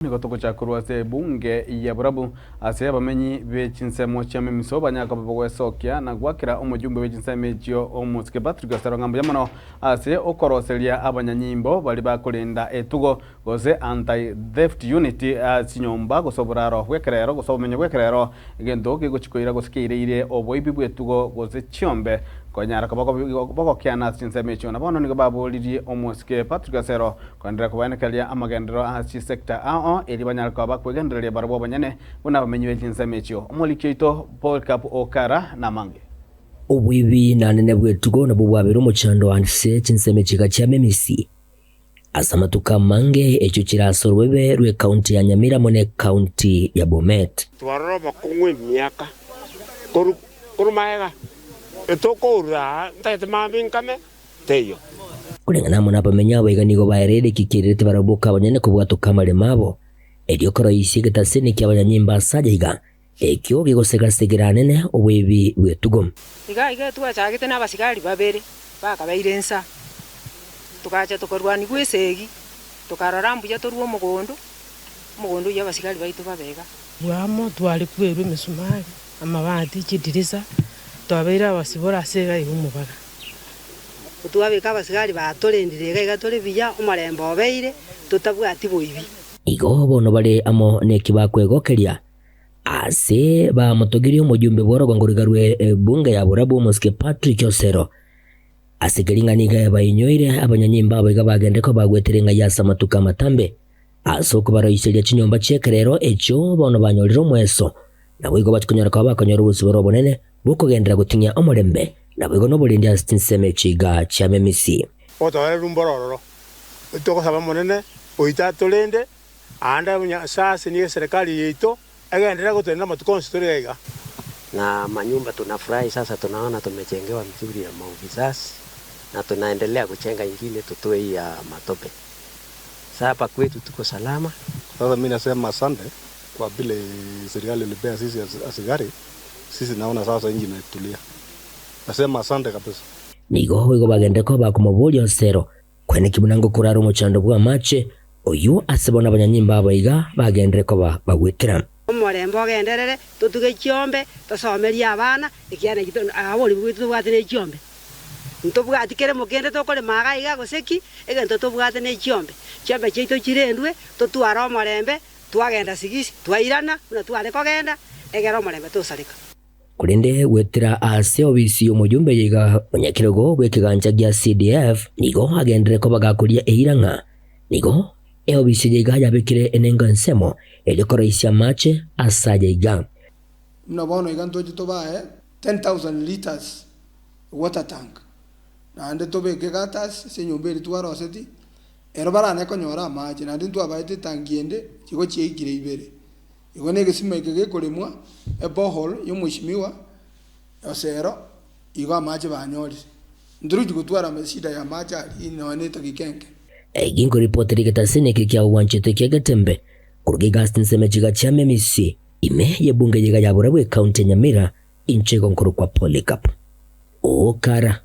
Nigotoko chakurwa se bunge ya burabu ase abamenyi bechinsemo chame misoba nyaka bagwesokia na gwakira omujumbe wechinseme chyo omusike Patrick Gasarongambo yamono ase okoroseria abanyanyimbo bali bakulinda etugo goze anti theft unity sinyomba gosoboraro wekerero gosobomenye wekerero gendo gigochikoira gosikirire oboibi bwetugo goze chiombe konyara kabako kiana sinseme chyo nabono nigo babuliri omusike Patrick Gasero kwandira kubanekelia amagendero asi sector eli banyalka bakwegendereria barabo banyane bona bamenyiwe chinseme chyo omolikito Paul Cap Okara na mange obwibi na nene bwetugo na bubwabero muchando anse chinseme chika cha memisi asamatuka mange echo kirasorwebe rwe county ya Nyamira mone county ya Bomet twaraba kungwe miaka kurumaega etokora taitamabinkame teyo kulingana muna bamenya baganigo baerede kikirete barabuka abanyane kubwatuka maremabo ediokoro isige tasene kyabanyanyimba sajaiga ekyo gigosegasegera nene obwebi bwetugo iga twachagite n'abasigari babere bakabairensa tukacha tukorwani gwesegi tukararambuya toruo mugondo y'abasigari baitu babega wamo twali kwerwe misumari amabati chidirisa twabera basibora sega ihumubaga utwabeka abasigari batorendire gatore biya omarembo obeire tutabwati boibi igo bono bale amo neki bakwegokeria ase ba motogiri omujumbe borogo ngorigarwe bunge ya burabu Muske Patrick Osero asekelinganiga yabayinyoire abanyanyimba abega bagendeko bagweterenga yasa matuka matambe asoko barayiseria chinyomba chekerero echo bono banyolero mweso nabwigo batukonyora kwa bakonyora ubusiboro bonene bukogendera gutinya omorembe nabwigo no bulindi asinseme chiga cha memisi otore rumbororo utoko saba monene oita tolende anda munya sasa ni serikali yetu agendera gutenda matukonsitoriga na manyumba tunafurahi sasa tunaona tumejengewa mzuri ya maofisasi na tunaendelea kujenga ingine tutoe ya matope. Sasa hapa kwetu tuko salama. Sasa mimi nasema asante kwa vile serikali ilipea sisi asigari. Sisi naona sasa inji imetulia. Nasema asante kabisa. Nigo higo bagendeko bakumubulya Osero kwene kibunango kuraro muchando bwa mache oyu asebona abanyanyimba abayiga bagendeko bagwetera omorembo genderere tutuge chiombe tosomeria abana ikiana kito abori bwitu bwatene chiombe ntobwati kere mugende tokore maga iga goseki egento tobwate ne chiombe cheito chirendwe totwara omorembe twagenda sigisi twairana una tware kogenda egera omorembe tosarika kulinde wetira ase obisi omujumbe yiga onyakirogo bwekiganja gya CDF nigo agendere ko bagakuria eiranga nigo obisi yiga yabekire enenga nsemo elikoro isia mache asaja iga mnabono iganto jitobae 10,000 liters water tank na ande tobeke gatas senyumberi twaroseti ero barane konyora mache na ndintu abaite tangiende kigo chiekire ibere igo nege simeke gekolemwa ebohol yomushimiwa Osero igo amache banyori ndruju gutwara mesida ya mache inoneta gikenke gingo reporteri ketasene kya wanchete kegatembe kurugiga stinseme chiga cha memisi ime ye bunge yiga ya burabu county Nyamira inchego nkuru kwa Polycarp Okara